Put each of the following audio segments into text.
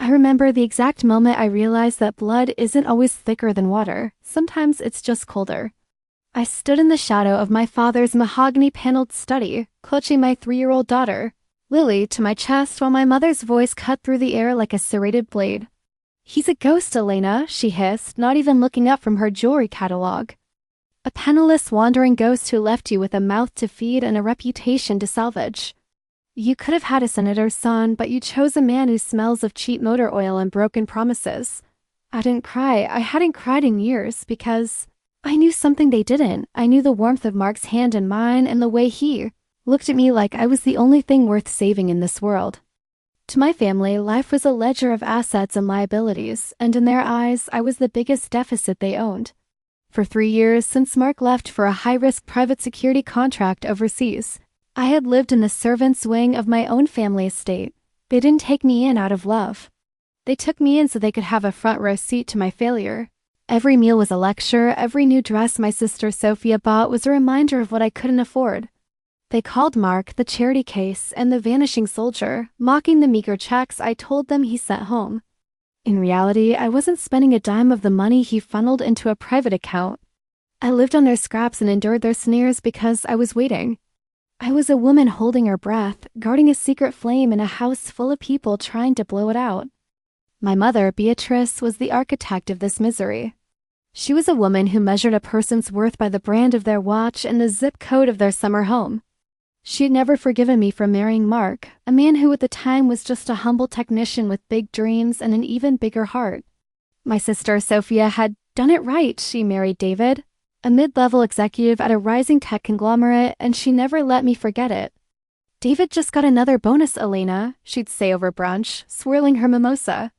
I remember the exact moment I realized that blood isn't always thicker than water. Sometimes it's just colder. I stood in the shadow of my father's mahogany-paneled study, clutching my 3-year-old daughter, Lily, to my chest while my mother's voice cut through the air like a serrated blade. "He's a ghost, Elena," she hissed, not even looking up from her jewelry catalog. "A penniless wandering ghost who left you with a mouth to feed and a reputation to salvage. You could have had a senator's son, but you chose a man who smells of cheap motor oil and broken promises." I didn't cry. I hadn't cried in years because I knew something they didn't. I knew the warmth of Mark's hand in mine and the way he looked at me like I was the only thing worth saving in this world. To my family, life was a ledger of assets and liabilities, and in their eyes, I was the biggest deficit they owned. For 3 years, since Mark left for a high-risk private security contract overseas, I had lived in the servant's wing of my own family estate. They didn't take me in out of love. They took me in so they could have a front row seat to my failure. Every meal was a lecture. Every new dress my sister Sophia bought was a reminder of what I couldn't afford. They called Mark the charity case and the vanishing soldier, mocking the meager checks I told them he sent home. In reality, I wasn't spending a dime of the money he funneled into a private account. I lived on their scraps and endured their sneers because I was waiting. I was a woman holding her breath, guarding a secret flame in a house full of people trying to blow it out. My mother, Beatrice, was the architect of this misery. She was a woman who measured a person's worth by the brand of their watch and the zip code of their summer home. She had never forgiven me for marrying Mark, a man who at the time was just a humble technician with big dreams and an even bigger heart. My sister Sophia had done it right. She married David, a mid-level executive at a rising tech conglomerate, and she never let me forget it. "David just got another bonus, Elena," she'd say over brunch, swirling her mimosa.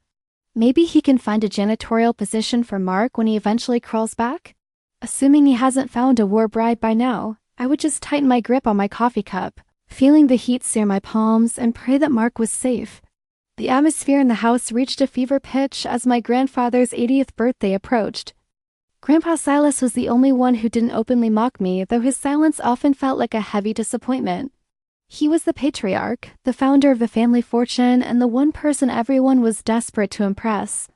"Maybe he can find a janitorial position for Mark when he eventually crawls back?" Assuming he hasn't found a war bride by now, I would just tighten my grip on my coffee cup, feeling the heat sear my palms, and pray that Mark was safe. The atmosphere in the house reached a fever pitch as my grandfather's 80th birthday approached. Grandpa Silas was the only one who didn't openly mock me, though his silence often felt like a heavy disappointment. He was the patriarch, the founder of the family fortune, and the one person everyone was desperate to impress.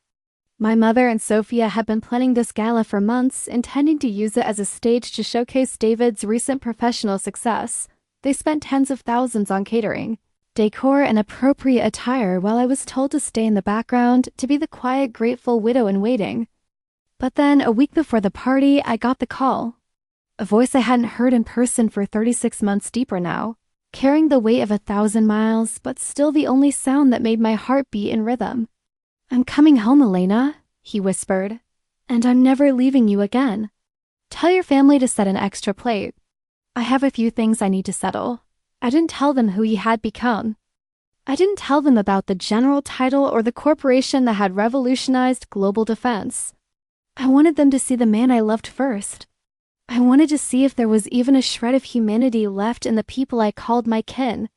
My mother and Sophia had been planning this gala for months, intending to use it as a stage to showcase David's recent professional success. They spent tens of thousands on catering, decor, and appropriate attire, while I was told to stay in the background, to be the quiet, grateful widow in waiting. But then, a week before the party, I got the call. A voice I hadn't heard in person for 36 months deeper now, carrying the weight of 1,000 miles, but still the only sound that made my heart beat in rhythm. "I'm coming home, Elena," he whispered, "and I'm never leaving you again. Tell your family to set an extra plate. I have a few things I need to settle." I didn't tell them who he had become. I didn't tell them about the general title or the corporation that had revolutionized global defense. I wanted them to see the man I loved first. I wanted to see if there was even a shred of humanity left in the people I called my kin.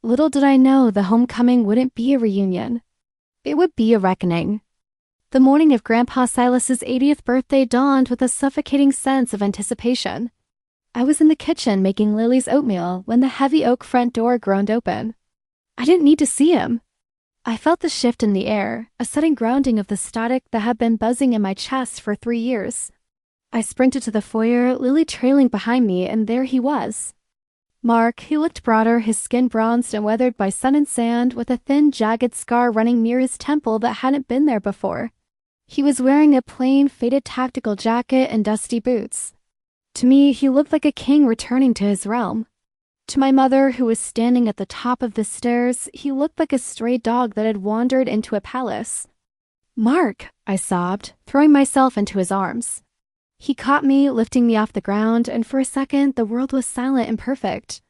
Little did I know the homecoming wouldn't be a reunion. It would be a reckoning. The morning of Grandpa Silas's 80th birthday dawned with a suffocating sense of anticipation. I was in the kitchen making Lily's oatmeal when the heavy oak front door groaned open. I didn't need to see him. I felt the shift in the air, a sudden grounding of the static that had been buzzing in my chest for 3 years. I sprinted to the foyer, Lily trailing behind me, and there he was. Mark, he looked broader, his skin bronzed and weathered by sun and sand, with a thin, jagged scar running near his temple that hadn't been there before. He was wearing a plain, faded tactical jacket and dusty boots. To me, he looked like a king returning to his realm. To my mother, who was standing at the top of the stairs, he looked like a stray dog that had wandered into a palace. "Mark," I sobbed, throwing myself into his arms. He caught me, lifting me off the ground, and for a second the world was silent and perfect.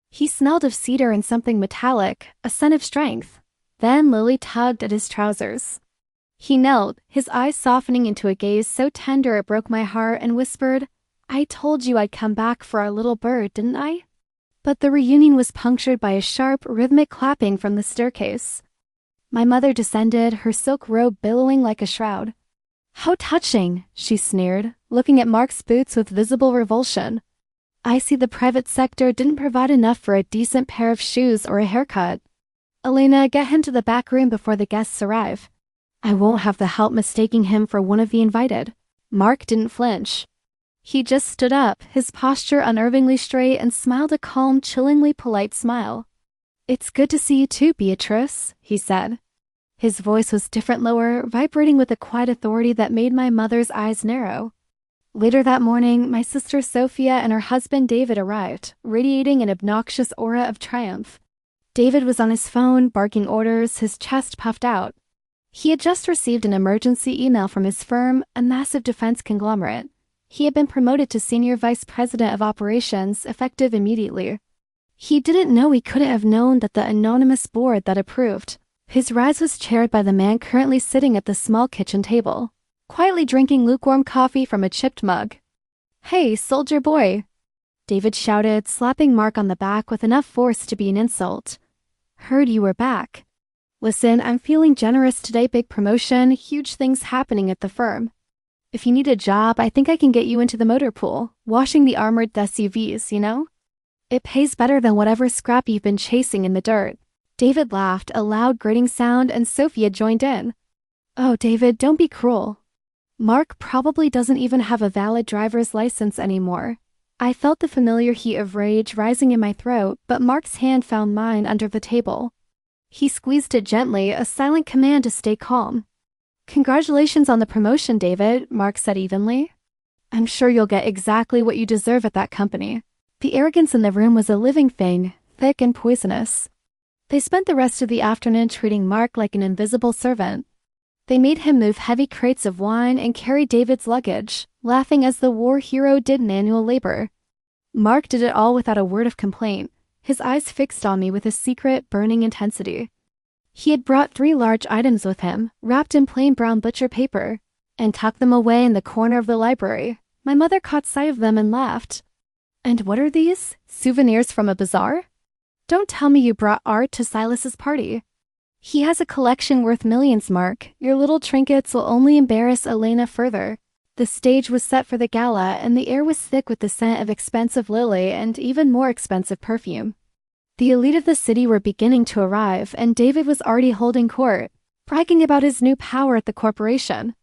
He smelled of cedar and something metallic, a scent of strength. Then Lily tugged at his trousers. He knelt, his eyes softening into a gaze so tender it broke my heart, and whispered, "I told you I'd come back for our little bird, didn't I?" But the reunion was punctured by a sharp, rhythmic clapping from the staircase. My mother descended, her silk robe billowing like a shroud. "How touching," she sneered, looking at Mark's boots with visible revulsion. "I see the private sector didn't provide enough for a decent pair of shoes or a haircut." Elena, get him to the back room before the guests arrive. I won't have the help mistaking him for one of the invited. Mark didn't flinch. He just stood up, his posture unnervingly straight, and smiled a calm, chillingly polite smile. It's good to see you too, Beatrice, he said. His voice was different, lower, vibrating with a quiet authority that made my mother's eyes narrow. Later that morning, my sister Sophia and her husband David arrived, radiating an obnoxious aura of triumph. David was on his phone, barking orders, his chest puffed out. He had just received an emergency email from his firm, a massive defense conglomerate. He had been promoted to Senior Vice President of Operations, effective immediately. He didn't know he couldn't have known that the anonymous board that approved. His rise was chaired by the man currently sitting at the small kitchen table, quietly drinking lukewarm coffee from a chipped mug. Hey, soldier boy, David shouted, slapping Mark on the back with enough force to be an insult. Heard you were back. Listen, I'm feeling generous today, big promotion, huge things happening at the firm. If you need a job, I think I can get you into the motor pool, washing the armored SUVs, you know? It pays better than whatever scrap you've been chasing in the dirt. David laughed, a loud grating sound, and Sophia joined in. Oh, David, don't be cruel. Mark probably doesn't even have a valid driver's license anymore. I felt the familiar heat of rage rising in my throat, but Mark's hand found mine under the table. He squeezed it gently, a silent command to stay calm. Congratulations on the promotion, David, Mark said evenly. I'm sure you'll get exactly what you deserve at that company. The arrogance in the room was a living thing, thick and poisonous. They spent the rest of the afternoon treating Mark like an invisible servant. They made him move heavy crates of wine and carry David's luggage, laughing as the war hero did manual labor. Mark did it all without a word of complaint, his eyes fixed on me with a secret, burning intensity. He had brought 3 large items with him, wrapped in plain brown butcher paper, and tucked them away in the corner of the library. My mother caught sight of them and laughed. And what are these? Souvenirs from a bazaar? Don't tell me you brought art to Silas's party. He has a collection worth millions, Mark. Your little trinkets will only embarrass Elena further. The stage was set for the gala, and the air was thick with the scent of expensive lily and even more expensive perfume. The elite of the city were beginning to arrive, and David was already holding court, bragging about his new power at the corporation.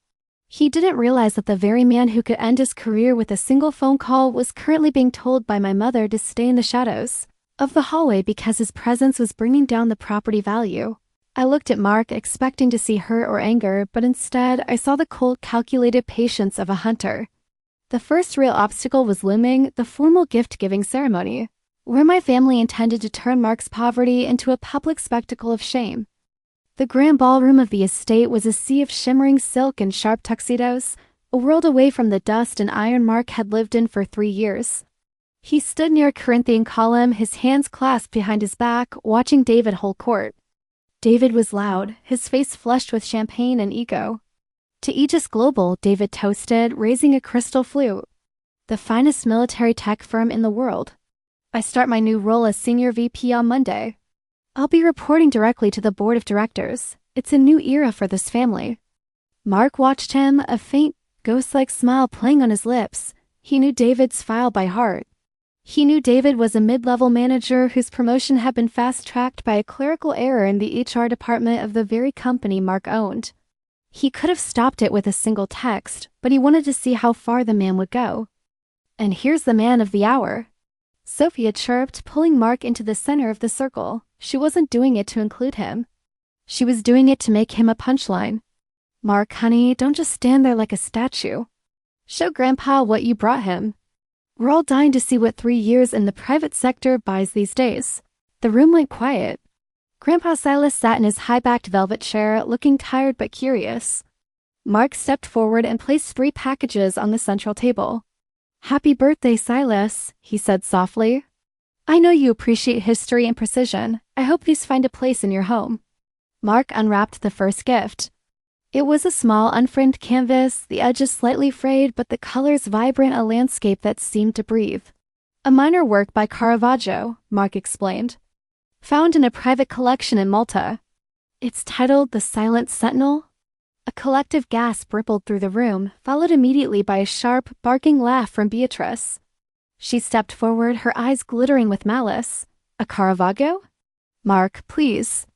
He didn't realize that the very man who could end his career with a single phone call was currently being told by my mother to stay in the shadows of the hallway because his presence was bringing down the property value. I looked at Mark, expecting to see hurt or anger, but instead I saw the cold, calculated patience of a hunter. The first real obstacle was looming, the formal gift-giving ceremony, where my family intended to turn Mark's poverty into a public spectacle of shame. The grand ballroom of the estate was a sea of shimmering silk and sharp tuxedos, a world away from the dust and iron Mark had lived in for 3 years. He stood near a Corinthian column, his hands clasped behind his back, watching David hold court. David was loud, his face flushed with champagne and ego. To Aegis Global, David toasted, raising a crystal flute. The finest military tech firm in the world. I start my new role as Senior VP on Monday. I'll be reporting directly to the board of directors. It's a new era for this family. Mark watched him, a faint, ghost-like smile playing on his lips. He knew David's file by heart. He knew David was a mid-level manager whose promotion had been fast-tracked by a clerical error in the HR department of the very company Mark owned. He could have stopped it with a single text, but he wanted to see how far the man would go. And here's the man of the hour. Sophia chirped, pulling Mark into the center of the circle. She wasn't doing it to include him. She was doing it to make him a punchline. Mark, honey, don't just stand there like a statue. Show Grandpa what you brought him. We're all dying to see what 3 years in the private sector buys these days. The room went quiet. Grandpa Silas sat in his high-backed velvet chair, looking tired but curious. Mark stepped forward and placed 3 packages on the central table. Happy birthday, Silas, he said softly. I know you appreciate history and precision. I hope these find a place in your home. Mark unwrapped the first gift. It was a small, unframed canvas, the edges slightly frayed, but the colors vibrant, a landscape that seemed to breathe. A minor work by Caravaggio, Mark explained. Found in a private collection in Malta. It's titled The Silent Sentinel. A collective gasp rippled through the room, followed immediately by a sharp, barking laugh from Beatrice. She stepped forward, her eyes glittering with malice. A Caravaggio? Mark, please.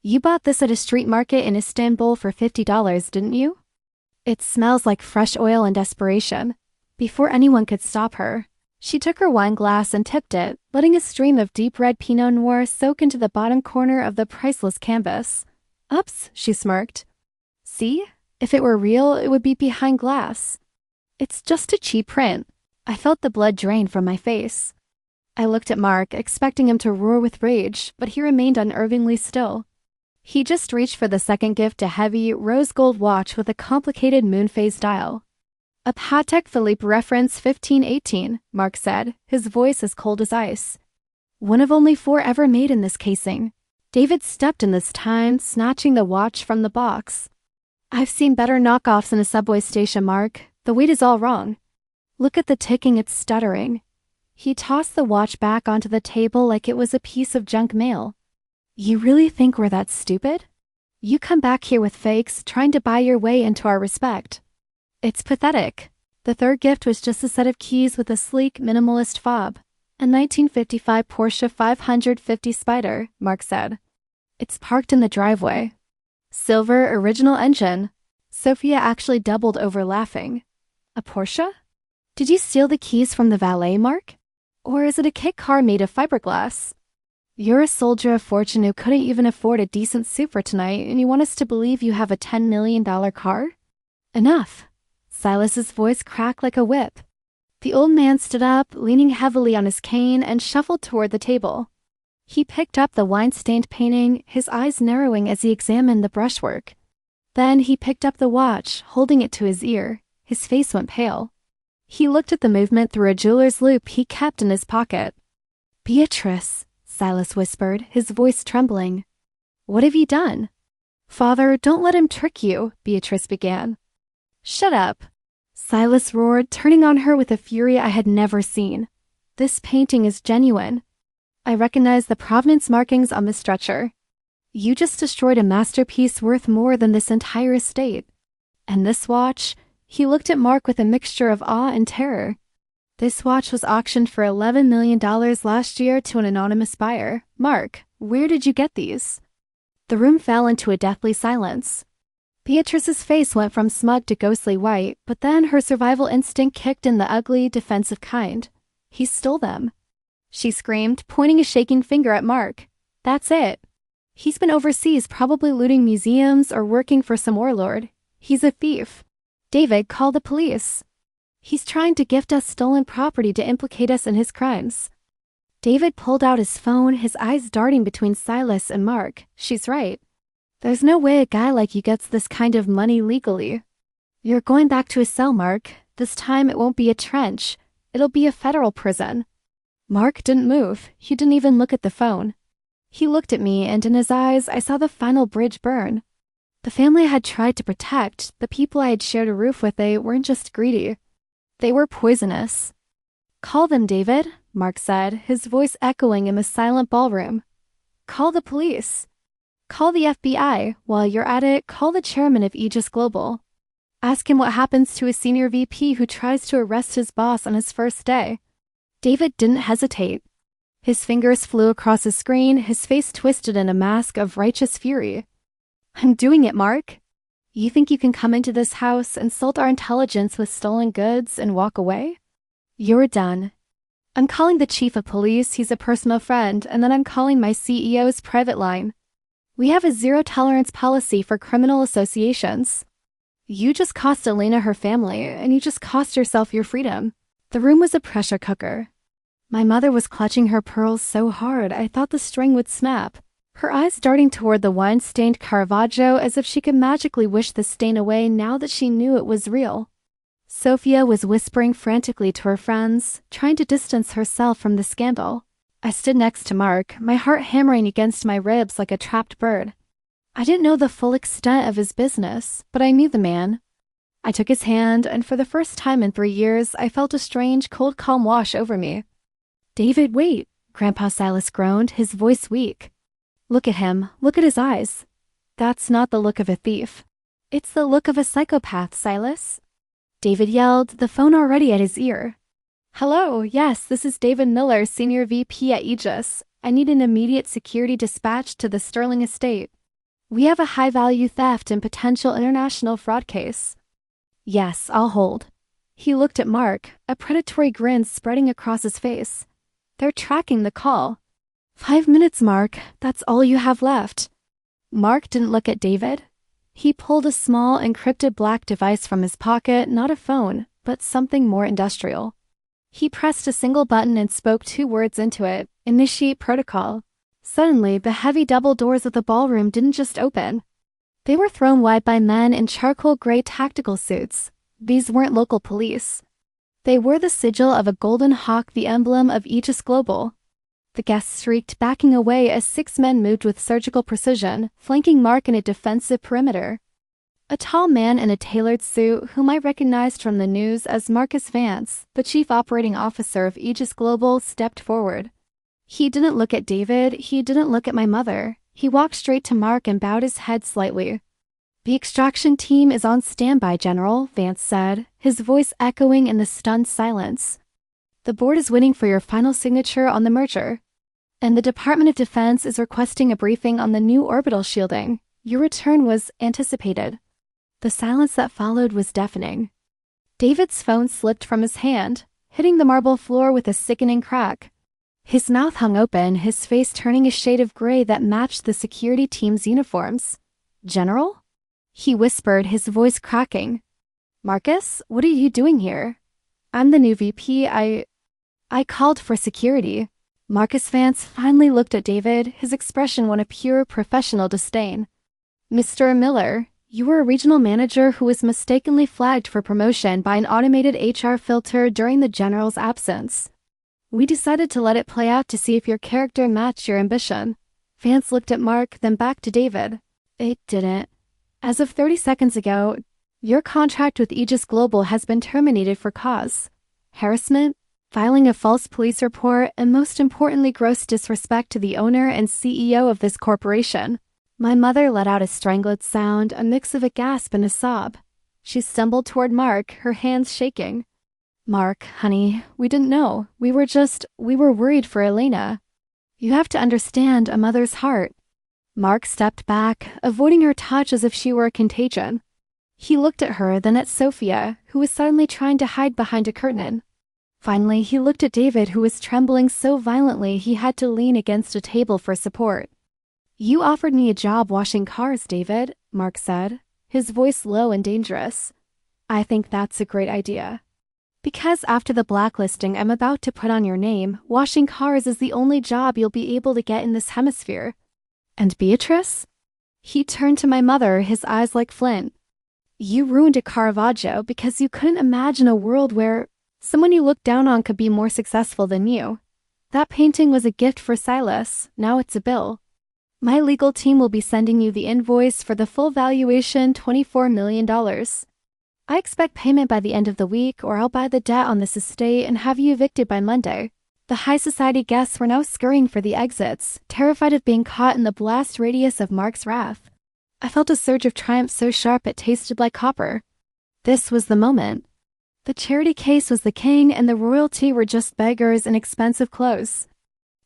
You bought this at a street market in Istanbul for $50, didn't you? It smells like fresh oil and desperation. Before anyone could stop her, she took her wine glass and tipped it, letting a stream of deep red Pinot Noir soak into the bottom corner of the priceless canvas. Ups, she smirked. See? If it were real, it would be behind glass. It's just a cheap print. I felt the blood drain from my face. I looked at Mark, expecting him to roar with rage, but he remained unervingly still. He just reached for the second gift, a heavy, rose gold watch with a complicated moon phase dial. A Patek Philippe reference 1518, Mark said, his voice as cold as ice. One of only 4 ever made in this casing. David stepped in this time, snatching the watch from the box. I've seen better knockoffs in a subway station, Mark. The weight is all wrong. Look at the ticking, it's stuttering. He tossed the watch back onto the table like it was a piece of junk mail. You really think we're that stupid? You come back here with fakes, trying to buy your way into our respect. It's pathetic. The third gift was just a set of keys with a sleek, minimalist fob. A 1955 Porsche 550 Spider, Mark said. It's parked in the driveway. Silver, original engine. Sophia actually doubled over laughing. A Porsche? Did you steal the keys from the valet, Mark? Or is it a kit car made of fiberglass? You're a soldier of fortune who couldn't even afford a decent soup for tonight, and you want us to believe you have a $10 million car? Enough. Silas's voice cracked like a whip. The old man stood up, leaning heavily on his cane, and shuffled toward the table. He picked up the wine-stained painting, his eyes narrowing as he examined the brushwork. Then he picked up the watch, holding it to his ear. His face went pale. He looked at the movement through a jeweler's loupe he kept in his pocket. Beatrice, Silas whispered, his voice trembling. What have you done? Father, don't let him trick you, Beatrice began. Shut up. Silas roared, turning on her with a fury I had never seen. This painting is genuine. I recognize the provenance markings on the stretcher. You just destroyed a masterpiece worth more than this entire estate. And this watch? He looked at Mark with a mixture of awe and terror. This watch was auctioned for $11 million last year to an anonymous buyer. Mark, where did you get these? The room fell into a deathly silence. Beatrice's face went from smug to ghostly white, but then her survival instinct kicked in the ugly, defensive kind. He stole them. She screamed, pointing a shaking finger at Mark. That's it. He's been overseas, probably looting museums or working for some warlord. He's a thief. David, call the police. He's trying to gift us stolen property to implicate us in his crimes. David pulled out his phone, his eyes darting between Silas and Mark. She's right. There's no way a guy like you gets this kind of money legally. You're going back to a cell, Mark. This time it won't be a trench. It'll be a federal prison. Mark didn't move. He didn't even look at the phone. He looked at me, and in his eyes I saw the final bridge burn. The family I had tried to protect, the people I had shared a roof with, they weren't just greedy. They were poisonous. Call them, David, Mark said, his voice echoing in the silent ballroom. Call the police. Call the FBI. While you're at it, call the chairman of Aegis Global. Ask him what happens to a senior VP who tries to arrest his boss on his first day. David didn't hesitate. His fingers flew across his screen, his face twisted in a mask of righteous fury. I'm doing it, Mark. You think you can come into this house, insult our intelligence with stolen goods, and walk away? You're done. I'm calling the chief of police, he's a personal friend, and then I'm calling my CEO's private line. We have a zero-tolerance policy for criminal associations. You just cost Elena her family, and you just cost yourself your freedom. The room was a pressure cooker. My mother was clutching her pearls so hard I thought the string would snap, her eyes darting toward the wine-stained Caravaggio as if she could magically wish the stain away now that she knew it was real. Sophia was whispering frantically to her friends, trying to distance herself from the scandal. I stood next to Mark, my heart hammering against my ribs like a trapped bird. I didn't know the full extent of his business, but I knew the man. I took his hand, and for the first time in 3 years, I felt a strange, cold calm wash over me. David, wait, Grandpa Silas groaned, his voice weak. Look at him, look at his eyes. That's not the look of a thief. It's the look of a psychopath, Silas. David yelled, the phone already at his ear. Hello, yes, this is David Miller, Senior VP at Aegis. I need an immediate security dispatch to the Sterling estate. We have a high-value theft and potential international fraud case. Yes, I'll hold. He looked at Mark, a predatory grin spreading across his face. They're tracking the call. 5 minutes, Mark. That's all you have left. Mark didn't look at David. He pulled a small, encrypted black device from his pocket, not a phone, but something more industrial. He pressed a single button and spoke 2 words into it, initiate protocol. Suddenly, the heavy double doors of the ballroom didn't just open. They were thrown wide by men in charcoal gray tactical suits. These weren't local police. They wore the sigil of a golden hawk, the emblem of Aegis Global. The guests shrieked, backing away as 6 men moved with surgical precision, flanking Mark in a defensive perimeter. A tall man in a tailored suit, whom I recognized from the news as Marcus Vance, the chief operating officer of Aegis Global, stepped forward. He didn't look at David, he didn't look at my mother. He walked straight to Mark and bowed his head slightly. "The extraction team is on standby, General," Vance said, his voice echoing in the stunned silence. "The board is waiting for your final signature on the merger. And the Department of Defense is requesting a briefing on the new orbital shielding. Your return was anticipated." The silence that followed was deafening. David's phone slipped from his hand, hitting the marble floor with a sickening crack. His mouth hung open, his face turning a shade of gray that matched the security team's uniforms. "General?" He whispered, his voice cracking. "Marcus, what are you doing here?" "I'm the new VP. I called for security." Marcus Vance finally looked at David, his expression one of pure professional disdain. "Mr. Miller, you were a regional manager who was mistakenly flagged for promotion by an automated HR filter during the general's absence. We decided to let it play out to see if your character matched your ambition." Vance looked at Mark, then back to David. "It didn't. As of 30 seconds ago, your contract with Aegis Global has been terminated for cause harassment, filing a false police report, and most importantly, gross disrespect to the owner and CEO of this corporation." My mother let out a strangled sound, a mix of a gasp and a sob. She stumbled toward Mark, her hands shaking. "Mark, honey, we didn't know. We were worried for Elena. You have to understand a mother's heart." Mark stepped back, avoiding her touch as if she were a contagion. He looked at her, then at Sophia, who was suddenly trying to hide behind a curtain. Finally, he looked at David, who was trembling so violently he had to lean against a table for support. "You offered me a job washing cars, David," Mark said, his voice low and dangerous. "I think that's a great idea. Because after the blacklisting I'm about to put on your name, washing cars is the only job you'll be able to get in this hemisphere." "And Beatrice?" He turned to my mother, his eyes like flint. "You ruined a Caravaggio because you couldn't imagine a world where someone you looked down on could be more successful than you. That painting was a gift for Silas, now it's a bill. My legal team will be sending you the invoice for the full valuation, $24 million. I expect payment by the end of the week, or I'll buy the debt on this estate and have you evicted by Monday." The high society guests were now scurrying for the exits, terrified of being caught in the blast radius of Mark's wrath. I felt a surge of triumph so sharp it tasted like copper. This was the moment. The charity case was the king, and the royalty were just beggars in expensive clothes.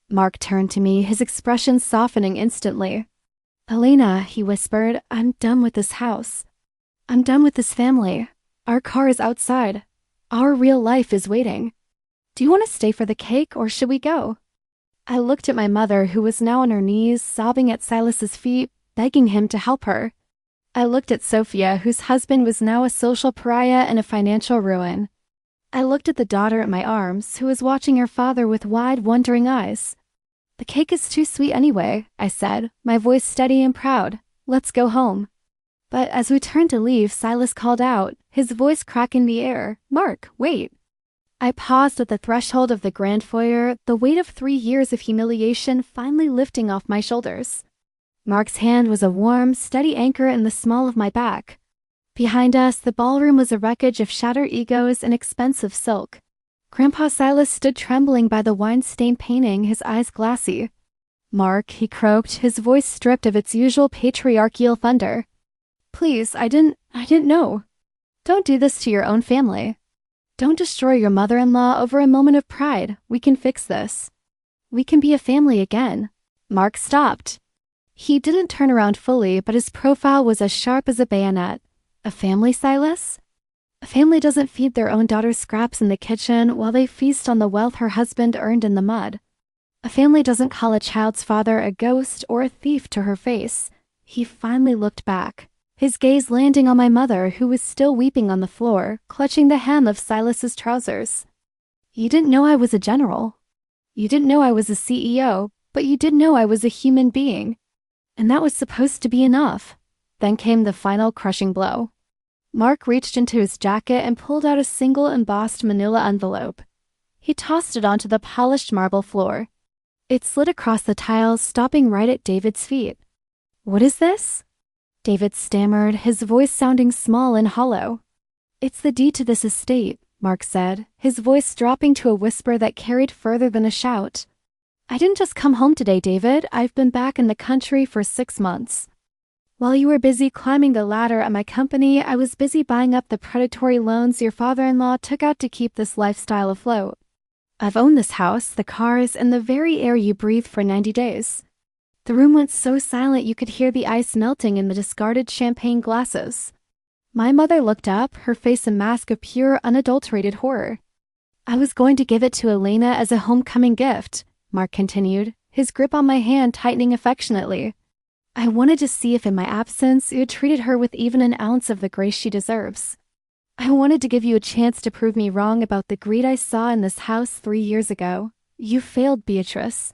Mark turned to me, his expression softening instantly. "Elena," he whispered, "I'm done with this house. I'm done with this family. Our car is outside. Our real life is waiting. Do you want to stay for the cake, or should we go?" I looked at my mother, who was now on her knees, sobbing at Silas's feet, begging him to help her. I looked at Sophia, whose husband was now a social pariah and a financial ruin. I looked at the daughter at my arms, who was watching her father with wide, wondering eyes. "The cake is too sweet anyway," I said, my voice steady and proud. "Let's go home." But as we turned to leave, Silas called out, his voice cracking the air, "Mark, wait." I paused at the threshold of the grand foyer, the weight of 3 years of humiliation finally lifting off my shoulders. Mark's hand was a warm, steady anchor in the small of my back. Behind us, the ballroom was a wreckage of shattered egos and expensive silk. Grandpa Silas stood trembling by the wine-stained painting, his eyes glassy. "Mark," he croaked, his voice stripped of its usual patriarchal thunder. "Please, I didn't know. Don't do this to your own family. Don't destroy your mother-in-law over a moment of pride. We can fix this. We can be a family again." Mark stopped. He didn't turn around fully, but his profile was as sharp as a bayonet. A family, Silas? A family doesn't feed their own daughter scraps in the kitchen while they feast on the wealth her husband earned in the mud. A family doesn't call a child's father a ghost or a thief to her face. He finally looked back, his gaze landing on my mother, who was still weeping on the floor, clutching the hem of Silas's trousers. You didn't know I was a general. You didn't know I was a CEO, but you did know I was a human being. And that was supposed to be enough. Then came the final crushing blow. Mark reached into his jacket and pulled out a single embossed manila envelope. He tossed it onto the polished marble floor. It slid across the tiles, stopping right at David's feet. "What is this?" David stammered, his voice sounding small and hollow. "It's the deed to this estate," Mark said, his voice dropping to a whisper that carried further than a shout. "I didn't just come home today, David. I've been back in the country for 6 months. While you were busy climbing the ladder at my company, I was busy buying up the predatory loans your father-in-law took out to keep this lifestyle afloat. I've owned this house, the cars, and the very air you breathe for 90 days. The room went so silent you could hear the ice melting in the discarded champagne glasses." My mother looked up, her face a mask of pure, unadulterated horror. "I was going to give it to Elena as a homecoming gift," Mark continued, his grip on my hand tightening affectionately. "I wanted to see if in my absence you had treated her with even an ounce of the grace she deserves. I wanted to give you a chance to prove me wrong about the greed I saw in this house 3 years ago. You failed, Beatrice.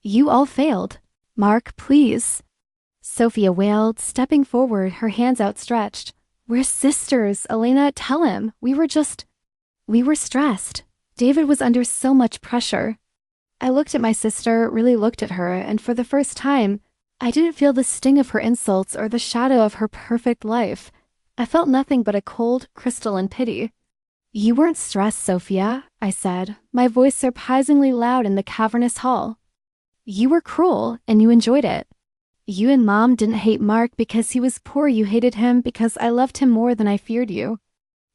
You all failed. Mark, please." Sophia wailed, stepping forward, her hands outstretched. "We're sisters, Elena, tell him. We were stressed. David was under so much pressure." I looked at my sister, really looked at her, and for the first time, I didn't feel the sting of her insults or the shadow of her perfect life. I felt nothing but a cold, crystalline pity. "You weren't stressed, Sophia," I said, my voice surprisingly loud in the cavernous hall. "You were cruel, and you enjoyed it. You and Mom didn't hate Mark because he was poor. You hated him because I loved him more than I feared you.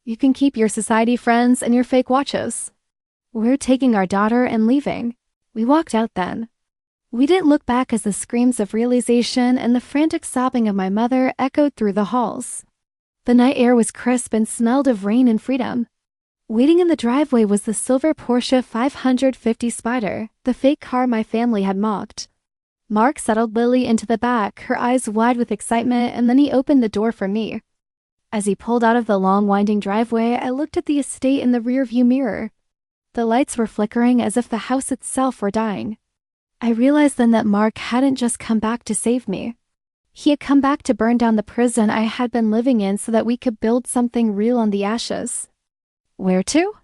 You can keep your society friends and your fake watches. We're taking our daughter and leaving." We walked out then. We didn't look back as the screams of realization and the frantic sobbing of my mother echoed through the halls. The night air was crisp and smelled of rain and freedom. Waiting in the driveway was the silver Porsche 550 Spider, the fake car my family had mocked. Mark settled Lily into the back, her eyes wide with excitement, and then he opened the door for me. As he pulled out of the long winding driveway, I looked at the estate in the rearview mirror. The lights were flickering as if the house itself were dying. I realized then that Mark hadn't just come back to save me. He had come back to burn down the prison I had been living in so that we could build something real on the ashes. "Where to?"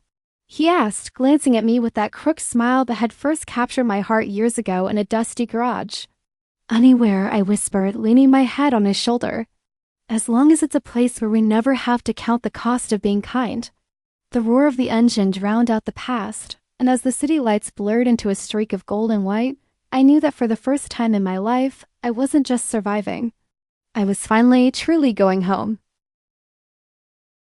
he asked, glancing at me with that crooked smile that had first captured my heart years ago in a dusty garage. "Anywhere," I whispered, leaning my head on his shoulder. "As long as it's a place where we never have to count the cost of being kind." The roar of the engine drowned out the past, and as the city lights blurred into a streak of gold and white, I knew that for the first time in my life, I wasn't just surviving. I was finally, truly going home.